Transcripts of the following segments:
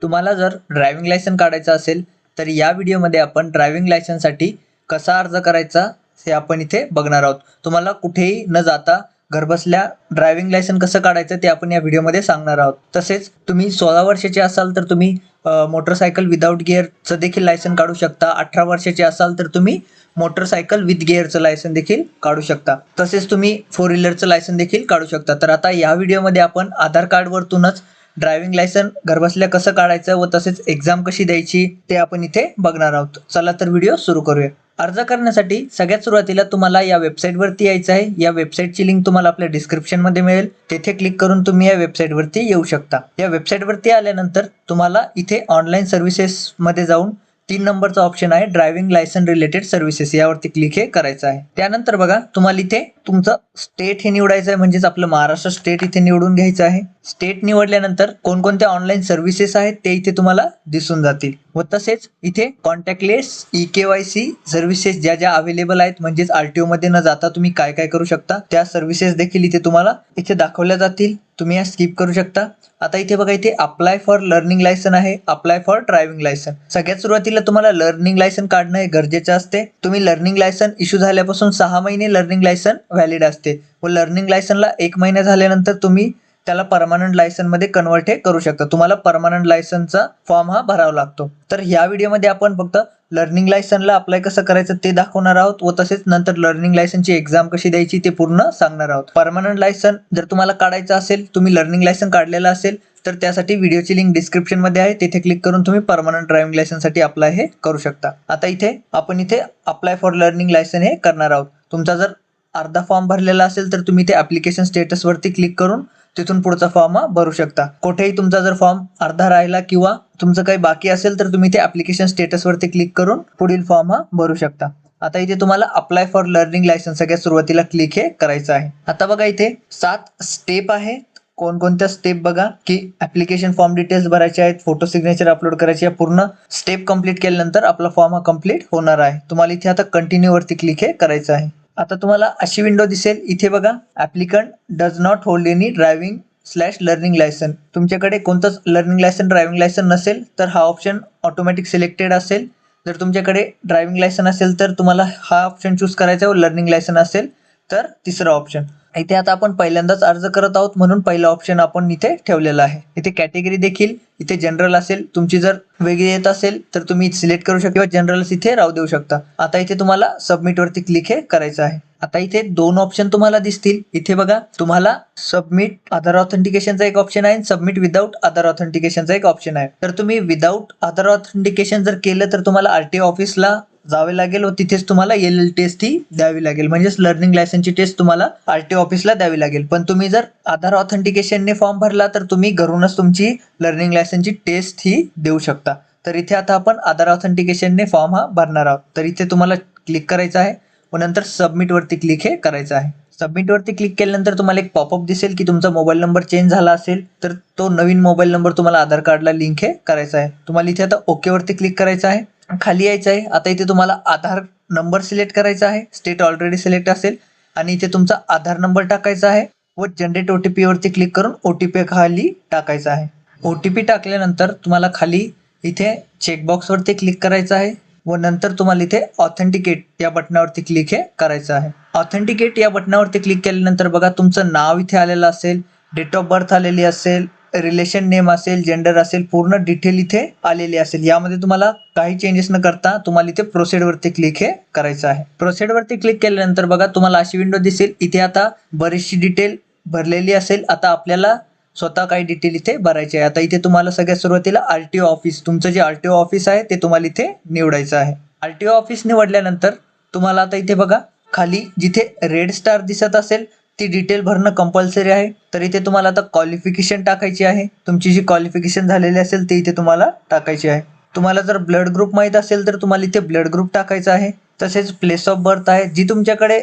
तुम्हाला जर driving licence काढायचं असेल तर या व्हिडिओमध्ये आपण ड्रायव्हिंग लायसनसाठी कसा अर्ज करायचा हे आपण इथे बघणार आहोत. तुम्हाला कुठेही न जाता घरबसल्या ड्रायव्हिंग लायसन कसं काढायचं ते आपण या व्हिडिओमध्ये सांगणार आहोत. तसेच तुम्ही 16 वर्षाचे असाल तर तुम्ही मोटरसायकल विदाऊट गिअरचं देखील लायसन काढू शकता. 18 वर्षाचे असाल तर तुम्ही मोटरसायकल विथ गिअरचं लायसन देखील काढू शकता. तसेच तुम्ही 4 व्हीलरचं लायसन देखील काढू शकता. तर आता या व्हिडिओमध्ये आपण आधार कार्डवरतूनच ड्रायव्हिंग लायसन घरबसल्या कसं काढायचं व तसेच एक्झाम कशी द्यायची ते आपण इथे बघणार आहोत. चला तर व्हिडिओ सुरू करूया. अर्ज करण्यासाठी सगळ्यात सुरुवातीला तुम्हाला या वेबसाईटवरती यायचं आहे. या वेबसाईटची लिंक तुम्हाला आपल्या डिस्क्रिप्शनमध्ये मिळेल. तेथे क्लिक करून तुम्ही या वेबसाईटवरती येऊ शकता. या वेबसाईटवरती आल्यानंतर तुम्हाला इथे ऑनलाईन सर्व्हिसेसमध्ये जाऊन 3 नंबरचा ऑप्शन आहे ड्रायव्हिंग लायसन रिलेटेड सर्व्हिसेस, यावरती क्लिक हे करायचं आहे. त्यानंतर बघा तुम्हाला इथे तुमचं स्टेट हे निवडायचं आहे, म्हणजेच आपलं महाराष्ट्र स्टेट इथे निवडून घ्यायचं आहे. स्टेट निवडल्यानंतर कोणकोणत्या ऑनलाईन सर्व्हिसेस आहेत ते इथे तुम्हाला दिसून जातील व तसेच इथे कॉन्टॅक्टलेस EKYC सर्व्हिसेस ज्या ज्या अवेलेबल आहेत, म्हणजेच RTO मध्ये न जाता तुम्ही काय काय करू शकता त्या सर्व्हिसेस देखील इथे तुम्हाला इथे दाखवल्या जातील. तुम्ही या स्किप करू शकता. आता इथे बघा इथे अप्लाय फॉर लर्निंग लायसन आहे, अप्लाय फॉर ड्रायव्हिंग लायसन. सगळ्यात सुरुवातीला तुम्हाला लर्निंग लायसन काढणं हे गरजेचं असते. तुम्ही लर्निंग लायसन इश्यू झाल्यापासून 6 महिने लर्निंग लायसन व्हॅलिड असते व लर्निंग लायसनला 1 महिना झाल्यानंतर तुम्ही त्याला परमनंट लायसन मध्ये कन्वर्ट हे करू शकता. तुम्हाला परमनंट लायसनचा फॉर्म हा भरावा लागतो. तर ह्या व्हिडिओमध्ये आपण फक्त लर्निंग लायसनला अप्लाय कसं करायचं ते दाखवणार आहोत व तसेच नंतर लर्निंग लायसनची एक्झाम कशी द्यायची ते पूर्ण सांगणार आहोत. परमनंट लायसन जर तुम्हाला काढायचं असेल, तुम्ही लर्निंग लायसन काढलेलं असेल तर त्यासाठी व्हिडिओची लिंक डिस्क्रिप्शन मध्ये आहे. तिथे क्लिक करून तुम्ही परमनंट ड्रायव्हिंग लायसनसाठी अप्लाय हे करू शकता. आता इथे आपण इथे अप्लाय फॉर लर्निंग लायसन हे करणार आहोत. तुमचा जर अर्धा फॉर्म भरलेला असेल तर तुम्ही ते ऍप्लिकेशन स्टेटस वरती क्लिक करून तिथून पुढचा फॉर्म भरू शकता. कुठेही तुमचा जर फॉर्म अर्धा राहिला किंवा तुमचं काही बाकी असेल तर तुम्ही ते ऍप्लिकेशन स्टेटस वरती क्लिक करून पुढील फॉर्म भरू शकता. आता इथे तुम्हाला अप्लाय फॉर लर्निंग लायसन सगळ्यात सुरुवातीला क्लिक हे करायचं आहे. आता बघा इथे 7 स्टेप आहे. कोणकोणत्या स्टेप बघा की ऍप्लिकेशन फॉर्म डिटेल्स भरायचे आहेत, फोटो सिग्नेचर अपलोड करायचे आहे. पूर्ण स्टेप कंप्लीट केल्यानंतर आपला फॉर्म कंप्लीट होणार आहे. तुम्हाला इथे आता कंटिन्यू वरती क्लिक हे करायचं आहे. आता तुम्हाला अशी विंडो दिसेल. इथे बघा applicant does not hold any driving learning licence. तुमच्याकडे कोणतंच लर्निंग लायसन ड्रायव्हिंग लायसन नसेल तर हा ऑप्शन ऑटोमॅटिक सिलेक्टेड असेल. जर तुमच्याकडे ड्रायव्हिंग लायसन असेल तर तुम्हाला हा ऑप्शन चूज करायचा व लर्निंग लायसन असेल तर तिसरा ऑप्शन. इथे आता आपण पहिल्यांदाच अर्ज करत आहोत म्हणून पहिला ऑप्शन आपण इथे ठेवलेला आहे. इथे कॅटेगरी देखील इथे जनरल असेल. तुमची जर वेगळी येत असेल तर तुम्ही सिलेक्ट करू शकता किंवा जनरल इथे राहू देऊ शकता. आता इथे तुम्हाला सबमिट वरती क्लिक हे करायचं आहे. आता इथे 2 ऑप्शन तुम्हाला दिसतील. इथे बघा तुम्हाला सबमिट आधार ऑथेंटिकेशनचा एक ऑप्शन आहे आणि सबमिट विदाऊट आधार ऑथेंटिकेशनचा एक ऑप्शन आहे. तर तुम्ही विदाऊट आधार ऑथेंटिकेशन जर केलं तर तुम्हाला RTO ऑफिसला जावे लागेल व तिथेच तुम्हाला LL टेस्ट ही द्यावी लागेल, म्हणजेच लर्निंग लायसनची टेस्ट तुम्हाला RTO ऑफिसला द्यावी लागेल. पण तुम्ही जर आधार ऑथेंटिकेशनने फॉर्म भरला तर तुम्ही घरूनच तुमची लर्निंग लायसनची टेस्ट ही देऊ शकता. तर इथे आता आपण आधार ऑथेंटिकेशनने फॉर्म भरणार आहोत. तर इथे तुम्हाला क्लिक करायचं आहे व नंतर सबमिट वरती क्लिक हे करायचं आहे. सबमिट वरती क्लिक केल्यानंतर तुम्हाला एक पॉपअप दिसेल की तुमचा मोबाईल नंबर चेंज झाला असेल तर तो नवीन मोबाईल नंबर तुम्हाला आधार कार्डला लिंक हे करायचा आहे. तुम्हाला इथे आता ओके वरती क्लिक करायचं आहे. खाली यायचं आहे. आता इथे तुम्हाला आधार नंबर सिलेक्ट करायचा आहे. स्टेट ऑलरेडी सिलेक्ट असेल आणि इथे तुमचा आधार नंबर टाकायचा आहे व जनरेट OTP वरती क्लिक करून OTP खाली टाकायचा आहे. OTP टाकल्यानंतर तुम्हाला खाली इथे चेकबॉक्स वरती क्लिक करायचं आहे व नंतर तुम्हाला इथे ऑथेंटिकेट या बटनावरती क्लिक हे करायचं आहे. ऑथेंटिकेट या बटनावरती क्लिक केल्यानंतर बघा तुमचं नाव इथे आलेलं असेल, डेट ऑफ बर्थ आलेली असेल, रिलेशन नेम असेल, जेंडर असेल, पूर्ण डिटेल इथे आलेली असेल. यामध्ये तुम्हाला काही चेंजेस न करता तुम्हाला इथे प्रोसीड वरती क्लिक हे करायचं आहे. प्रोसीड वरती क्लिक केल्यानंतर बघा तुम्हाला अशी विंडो दिसेल. इथे आता बरीचशी डिटेल भरलेली असेल. आता आपल्याला स्वतः काही डिटेल इथे भरायचे आहे. आता इथे तुम्हाला सगळ्यात सुरुवातीला RTO ऑफिस, तुमचं जे RTO ऑफिस आहे ते तुम्हाला इथे निवडायचं आहे. RTO ऑफिस निवडल्यानंतर तुम्हाला आता इथे बघा खाली जिथे रेड स्टार दिसत असेल ती डिटेल भरणं कंपल्सरी आहे. तर इथे तुम्हाला आता क्वालिफिकेशन टाकायची आहे. तुमची जी क्वालिफिकेशन झालेली असेल ते इथे तुम्हाला टाकायची आहे. तुम्हाला जर ब्लड ग्रुप माहीत असेल तर तुम्हाला इथे ब्लड ग्रुप टाकायचा आहे. तसेच प्लेस ऑफ बर्थ आहे, जी तुमच्याकडे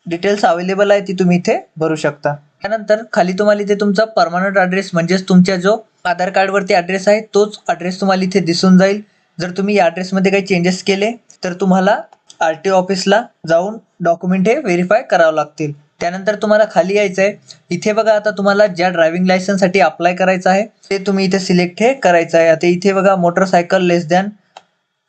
डिटेल्स अवेलेबल आहे ती तुम्ही इथे भरू शकता. त्यानंतर खाली तुम्हाला इथे तुमचा परमनंट ॲड्रेस म्हणजेच तुमच्या जो आधार कार्डवरती ॲड्रेस आहे तोच ॲड्रेस तुम्हाला इथे दिसून जाईल. जर तुम्ही या ॲड्रेसमध्ये काही चेंजेस केले तर तुम्हाला RTO ऑफिसला जाऊन डॉक्युमेंट हे व्हेरीफाय करावं लागतील. त्यानंतर तुम्हाला खाली यायचं आहे. इथे बघा आता तुम्हाला ज्या ड्रायव्हिंग लायसन्ससाठी अप्लाय करायचं आहे ते तुम्ही इथे सिलेक्ट हे करायचं आहे. आता इथे बघा मोटरसायकल लेस दॅन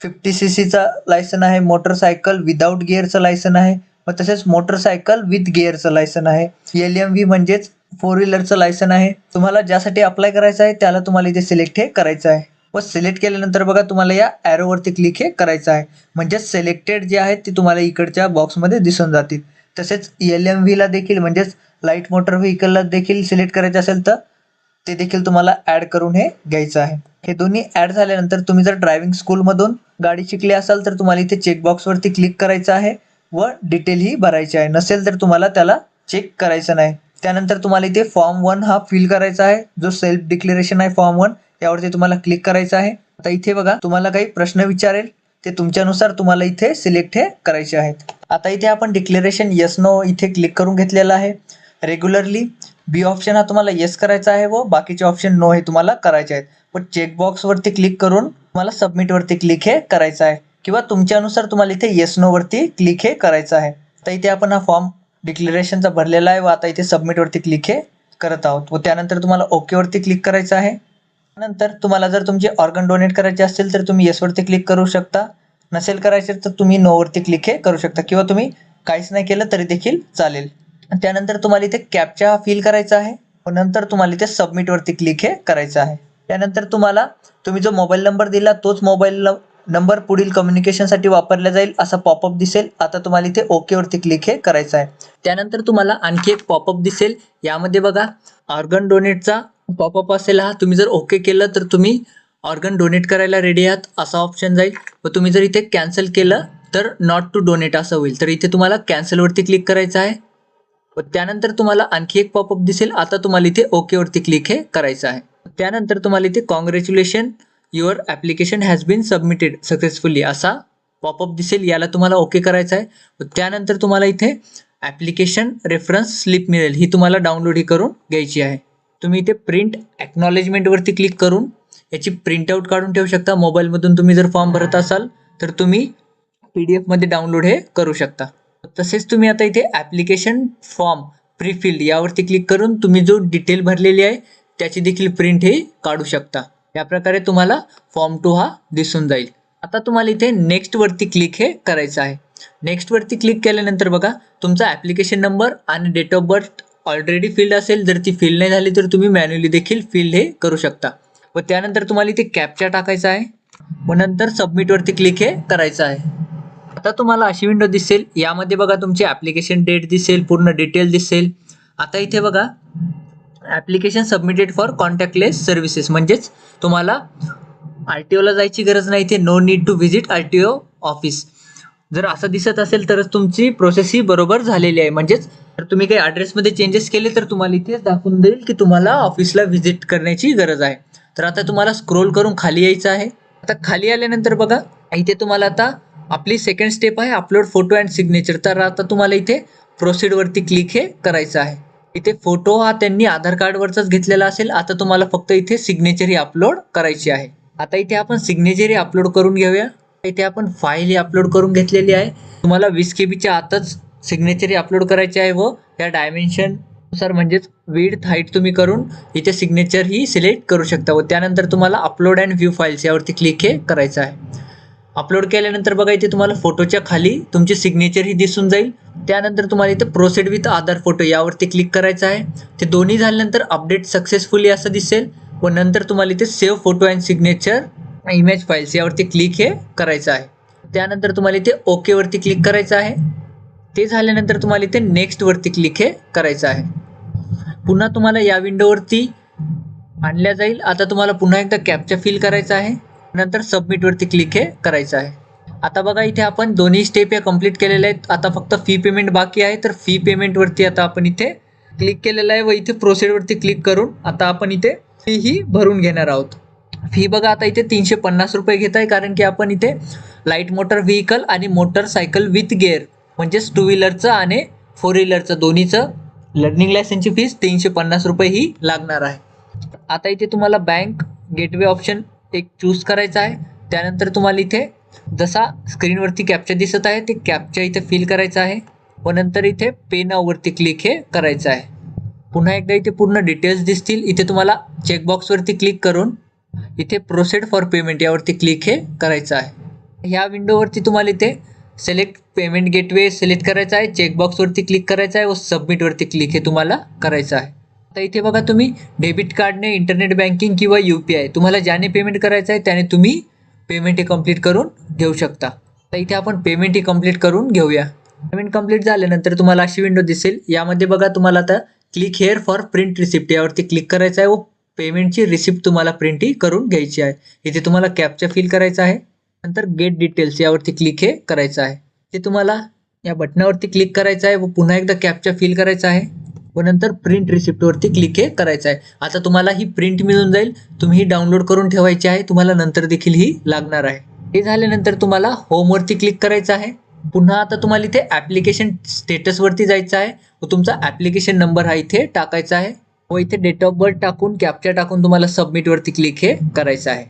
50 cc लायसन आहे, मोटरसायकल विदाऊट गिअरचं लायसन आहे, व तसेच मोटरसायकल विथ गिअरचं लायसन आहे. LMV म्हणजेच 4 व्हीलरचं लायसन आहे. तुम्हाला ज्यासाठी अप्लाय करायचं आहे त्याला तुम्हाला इथे सिलेक्ट हे करायचं आहे. व सिलेक्ट केल्यानंतर बघा तुम्हाला या ॲरोवरती क्लिक हे करायचं आहे. म्हणजेच सिलेक्टेड जे आहेत ते तुम्हाला इकडच्या बॉक्समध्ये दिसून जातील. तसेच LMVला देखील म्हणजेच लाईट मोटर व्हेकलला देखील सिलेक्ट करायचं असेल तर ते देखील तुम्हाला ॲड करून हे घ्यायचं आहे. हे दोन्ही ॲड झाल्यानंतर तुम्ही जर ड्रायव्हिंग स्कूलमधून गाडी शिकली असाल तर तुम्हाला इथे चेकबॉक्सवरती क्लिक करायचं आहे व डिटेल ही भरायची आहे. नसेल तर तुम्हाला त्याला चेक करायचं नाही. त्यानंतर तुम्हाला इथे फॉर्म 1 हा फिल करायचा आहे, जो सेल्फ डिक्लेरेशन आहे फॉर्म 1 यावरती तुम्हाला क्लिक करायचं आहे. आता इथे बघा तुम्हाला काही प्रश्न विचारेल ते तुमच्यानुसार तुम्हाला इथे सिलेक्ट हे करायचे आहेत. आता इथे आपण डिक्लेरेशन येस नो इथे क्लिक करून घेतलेलं आहे. रेग्युलरली बी ऑप्शन हा तुम्हाला येस करायचा आहे व बाकीचे ऑप्शन नो हे तुम्हाला करायचे आहेत. व चेकबॉक्सवरती क्लिक करून तुम्हाला सबमिटवरती क्लिक हे करायचं आहे किंवा तुमच्यानुसार तुम्हाला इथे येस नो वरती क्लिक हे करायचं आहे. तर इथे आपण हा फॉर्म डिक्लेरेशनचा भरलेला आहे व आता इथे सबमिटवरती क्लिक हे करत आहोत व त्यानंतर तुम्हाला ओकेवरती क्लिक करायचं आहे. नंतर तुम्हाला जर तुमचे ऑर्गन डोनेट करायचे असतील तर तुम्ही येसवरती क्लिक करू शकता. नसेल करायचे तर तुम्ही नोवरती क्लिक हे करू शकता किंवा तुम्ही काहीच नाही केलं तरी देखील चालेल. त्यानंतर तुम्हाला इथे कॅप्चा फिल करायचा आहे व नंतर तुम्हाला इथे सबमिटवरती क्लिक हे करायचं आहे. त्यानंतर तुम्ही जो मोबाईल नंबर दिला तोच मोबाईल नंबर पुढील कम्युनिकेशनसाठी वापरला जाईल असा पॉपअप दिसेल. आता तुम्हाला इथे ओकेवरती क्लिक हे करायचं आहे. त्यानंतर तुम्हाला आणखी एक पॉपअप दिसेल. यामध्ये बघा ऑर्गन डोनेटचा पॉपअप असेल हा. तुम्ही जर ओके केलं तर तुम्ही ऑर्गन डोनेट करायला रेडी आहात असा ऑप्शन जाईल व तुम्ही जर इथे कॅन्सल केलं तर नॉट टू डोनेट असं होईल. तर इथे तुम्हाला कॅन्सलवरती क्लिक करायचं आहे व त्यानंतर तुम्हाला आणखी एक पॉपअप दिसेल. आता तुम्हाला इथे ओकेवरती क्लिक हे करायचं आहे. त्यानंतर तुम्हाला इथे congratulations your application has been submitted successfully असा पॉपअप दिसेल. याला तुम्हाला ओके करायचं आहे व त्यानंतर तुम्हाला इथे ॲप्लिकेशन रेफरन्स स्लिप मिळेल. ही तुम्हाला डाउनलोड ही करून घ्यायची आहे. तुम्ही इथे प्रिंट ॲक्नॉलेजमेंटवरती क्लिक करून याची प्रिंटआउट काढून ठेवू शकता. मोबाईलमधून तुम्ही जर फॉर्म भरत असाल तर तुम्ही PDF मध्ये डाउनलोड हे करू शकता. तसेच तुम्ही आता इथे ॲप्लिकेशन फॉर्म प्रीफिल्ड यावरती क्लिक करून तुम्ही जो डिटेल भरलेली आहे त्याची देखील प्रिंट हे काढू शकता. या प्रकारे तुम्हाला फॉर्म 2 हा दिसून जाईल. आता तुम्हाला इथे नेक्स्ट वरती क्लिक हे करायचं आहे. नेक्स्ट वरती क्लिक केल्यानंतर बघा तुमचा ॲप्लिकेशन नंबर आणि date of birth already filled असेल. जर ती फिल नाही झाली तर तुम्ही मॅन्युअली देखील फिल हे करू शकता व त्यानंतर तुम्हाला इथे कॅप्चा टाकायचा आहे व नंतर सबमिटवरती क्लिक हे करायचं आहे. आता तुम्हाला अशी विंडो दिसेल. यामध्ये बघा तुमची ॲप्लिकेशन डेट दिसेल, पूर्ण डिटेल दिसेल. आता इथे बघा application submitted for contactless services म्हणजेच तुम्हाला RTOला जायची गरज नाही. इथे no need to visit RTO office जर असं दिसत असेल तरच तुमची प्रोसेस ही बरोबर झालेली आहे. म्हणजेच जर तुम्ही काही ॲड्रेसमध्ये चेंजेस केले तर तुम्हाला इथेच दाखवून देईल की तुम्हाला ऑफिसला व्हिजिट करण्याची गरज आहे. तर आता तुम्हाला स्क्रोल करून खाली यायचं आहे. आता खाली आल्यानंतर बघा इथे तुम्हाला आता आपली सेकंड स्टेप आहे अपलोड फोटो अँड सिग्नेचर. तर आता तुम्हाला इथे प्रोसीडवरती क्लिक हे करायचं आहे. इथे फोटो हा त्यांनी आधार कार्डवरचाच घेतलेला असेल. आता तुम्हाला फक्त इथे सिग्नेचर ही अपलोड करायची आहे. आता इथे आपण सिग्नेचर ही अपलोड करून घेऊया. इथे आपण फाईल ही अपलोड करून घेतलेली आहे. तुम्हाला 20 KB आतच सिग्नेचर ही अपलोड करायची आहे व या डायमेन्शननुसार म्हणजेच विड्थ हाईट तुम्ही करून इथे सिग्नेचर ही सिलेक्ट करू शकता व त्यानंतर तुम्हाला अपलोड अँड व्ह्यू फाईल्स यावरती क्लिक हे करायचं आहे. अपलोड केल्यानंतर बघा इथे तुम्हाला फोटोच्या खाली तुमची सिग्नेचर ही दिसून जाईल. त्यानंतर तुम्हाला इथे प्रोसीड विथ आधार फोटो यावरती क्लिक करायचं आहे. ते दोन्ही झाल्यानंतर अपडेट सक्सेसफुली असं दिसेल व नंतर तुम्हाला इथे save photo and signature image files यावरती क्लिक हे करायचं आहे. त्यानंतर तुम्हाला इथे ओकेवरती क्लिक करायचं आहे. ते झाल्यानंतर तुम्हाला इथे नेक्स्टवरती क्लिक हे करायचं आहे. पुन्हा तुम्हाला या विंडोवरती आणल्या जाईल. आता तुम्हाला पुन्हा एकदा कॅप्चा फिल करायचा आहे. नंतर सबमिटवरती क्लिक हे करायचं आहे. आता बघा इथे आपण दोन्ही स्टेप या कंप्लीट केलेल्या आहेत. आता फक्त फी पेमेंट बाकी आहे. तर फी पेमेंटवरती आता आपण इथे क्लिक केलेलं आहे व इथे प्रोसीडवरती क्लिक करून आता आपण इथे फी ही भरून घेणार आहोत. फी बघा आता इथे 350 रुपये घेत आहे कारण की आपण इथे लाईट मोटर व्हेकल आणि मोटरसायकल विथ गिअर म्हणजेच 2 व्हीलरचं आणि 4 व्हीलरचं दोन्हीचं लर्निंग लायसनची फीस 350 रुपये ही लागणार आहे. आता इथे तुम्हाला बँक गेटवे ऑप्शन एक चूज करायचा आहे. त्यानंतर तुम्हाला इथे जसा स्क्रीनवरती कॅप्चा दिसत आहे ते कॅप्चा इथे फिल करायचा आहे व नंतर इथे पे नाव वरती क्लिक हे करायचं आहे. पुन्हा एकदा इथे पूर्ण डिटेल्स दिसतील. इथे तुम्हाला चेकबॉक्स वरती क्लिक करून इथे प्रोसीड फॉर पेमेंट यावरती क्लिक हे करायचं आहे. ह्या विंडोवरती तुम्हाला इथे सिलेक्ट पेमेंट गेटवे सिलेक्ट करायचा आहे, चेकबॉक्स वरती क्लिक करायचं आहे व सबमिट वरती क्लिक हे तुम्हाला करायचं आहे. आता इथे बघा तुम्ही डेबिट कार्डने, इंटरनेट बँकिंग किंवा UPI तुम्हाला ज्याने पेमेंट करायचं आहे त्याने तुम्ही पेमेंट हे कंप्लीट करून घेऊ शकता. तर इथे आपण पेमेंट ही कंप्लीट करून घेऊया. पेमेंट कंप्लीट झाल्यानंतर तुम्हाला अशी विंडो दिसेल. यामध्ये बघा तुम्हाला आता click here for print receipt यावरती क्लिक करायचं आहे व पेमेंटची रिसिप्ट तुम्हाला प्रिंट ही करून घ्यायची आहे. इथे तुम्हाला कॅप्चा फिल करायचा आहे. नंतर गेट डिटेल्स यावरती क्लिक हे करायचं आहे. ते तुम्हाला या बटनावरती क्लिक करायचं आहे व पुन्हा एकदा कॅप्चा फिल करायचा आहे व नंतर प्रिंट रिसिप्ट वरती क्लिक हे करायचं आहे. आता तुम्हाला ही प्रिंट मिळून जाईल. तुम्ही ही डाउनलोड करून ठेवायची आहे. तुम्हाला नंतर देखील ही लागणार आहे. हे झाल्यानंतर तुम्हाला होम वरती क्लिक करायचं आहे. पुन्हा आता तुम्हाला इथे ॲप्लिकेशन स्टेटस वरती जायचं आहे व तुमचा ॲप्लिकेशन नंबर हा इथे टाकायचा आहे व इथे डेट ऑफ बर्थ टाकून कॅप्चा टाकून तुम्हाला सबमिट वरती क्लिक हे करायचं आहे.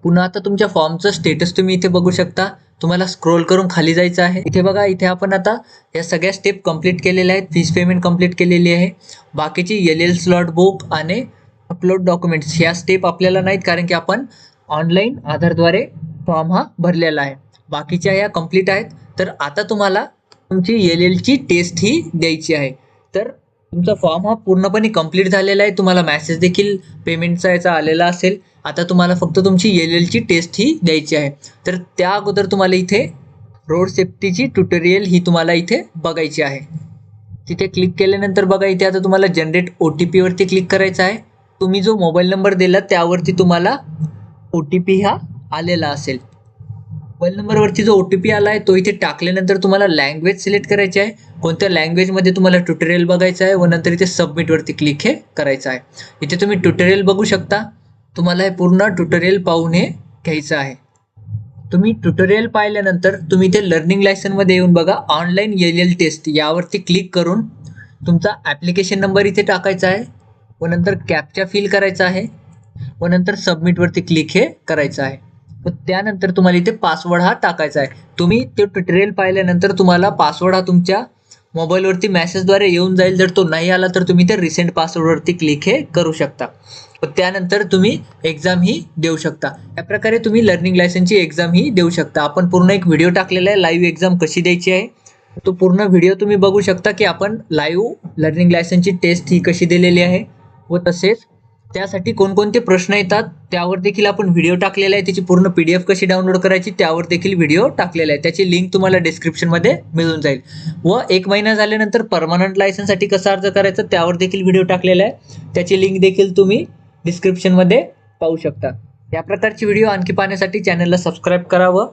पुन्हा आता तुमच्या फॉर्मचं स्टेटस तुम्ही इथे बघू शकता. तुम्हाला स्क्रोल करून खाली जायचं आहे. इथे बघा इथे आपण आता या सगळ्या स्टेप कंप्लीट केलेल्या आहेत. फीस पेमेंट कंप्लीट केलेली आहे. बाकीची LL स्लॉट बुक आणि अपलोड डॉक्युमेंट्स ह्या स्टेप आपल्याला नाहीत, कारण की आपण ऑनलाईन आधारद्वारे फॉर्म हा भरलेला आहे. बाकीच्या ह्या कंप्लीट आहेत. तर आता तुम्हाला तुमची LLची टेस्ट ही द्यायची आहे. तर तुमचा फॉर्म हा पूर्णपणे कंप्लीट झालेला आहे. तुम्हाला मेसेज देखील पेमेंटचा याचा आलेला असेल. आता तुम्हाला फक्त तुमची LLची टेस्ट ही द्यायची आहे. तर त्या अगोदर तुम्हाला इथे रोड सेफ्टीची ट्युटोरियल ही तुम्हाला इथे बघायची आहे. तिथे क्लिक केल्यानंतर बघा इथे आता तुम्हाला जनरेट OTP वरती क्लिक करायचं आहे. तुम्ही जो मोबाईल नंबर दिला त्यावरती तुम्हाला OTP हा आलेला असेल. मोबाईल नंबरवरती जो OTP आला आहे तो इथे टाकल्यानंतर तुम्हाला लँग्वेज सिलेक्ट करायची आहे. कोणत्या लँग्वेजमध्ये तुम्हाला ट्युटोरियल बघायचं आहे व नंतर इथे सबमिट वरती क्लिक हे करायचं आहे. इथे तुम्ही ट्युटोरियल बघू शकता. तुम्हाला हे पूर्ण ट्युटोरियल पाहून हे घ्यायचं आहे. तुम्ही ट्युटोरियल पाहिल्यानंतर तुम्ही इथे लर्निंग लायसनमध्ये येऊन बघा ऑनलाईन LL टेस्ट यावरती क्लिक करून तुमचा ॲप्लिकेशन नंबर इथे टाकायचा आहे व नंतर कॅप्चा फिल करायचा आहे व नंतर सबमिट वरती क्लिक हे करायचं आहे. व त्यानंतर तुम्हाला इथे पासवर्ड हा टाकायचा आहे. तुम्ही ते ट्युटोरियल पाहिल्यानंतर तुम्हाला पासवर्ड हा तुमच्या मोबाईलवरती मेसेजद्वारे येऊन जाईल. जर तो नाही आला तर तुम्ही ते रिसेंट पासवर्डवरती क्लिक हे करू शकता व त्यानंतर तुम्ही एक्झाम ही देऊ शकता. या प्रकारे तुम्ही लर्निंग लायसनची एक्झाम ही देऊ शकता. आपण पूर्ण एक व्हिडिओ टाकलेला आहे लाईव्ह एक्झाम कशी द्यायची आहे. तो पूर्ण व्हिडिओ तुम्ही बघू शकता की आपण लाईव्ह लर्निंग लायसनची टेस्ट ही कशी दिलेली आहे व तसेच त्यासाठी कोणकोणते प्रश्न येतात त्यावर देखील आपण व्हिडिओ टाकलेला आहे. त्याची पूर्ण PDF कशी डाउनलोड करायची त्यावर देखील व्हिडिओ टाकलेला आहे. त्याची लिंक तुम्हाला डिस्क्रिप्शनमध्ये मिळून जाईल. व 1 महिना झाल्यानंतर परमनंट लायसनसाठी कसा अर्ज करायचा त्यावर देखील व्हिडिओ टाकलेला आहे. त्याची लिंक देखील तुम्ही डिस्क्रिप्शनमध्ये पाहू शकता. या प्रकारची व्हिडिओ आणखी पाहण्यासाठी चॅनलला सबस्क्राईब करा व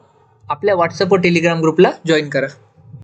आपल्या WhatsApp व टेलिग्राम ग्रुपला जॉईन करा.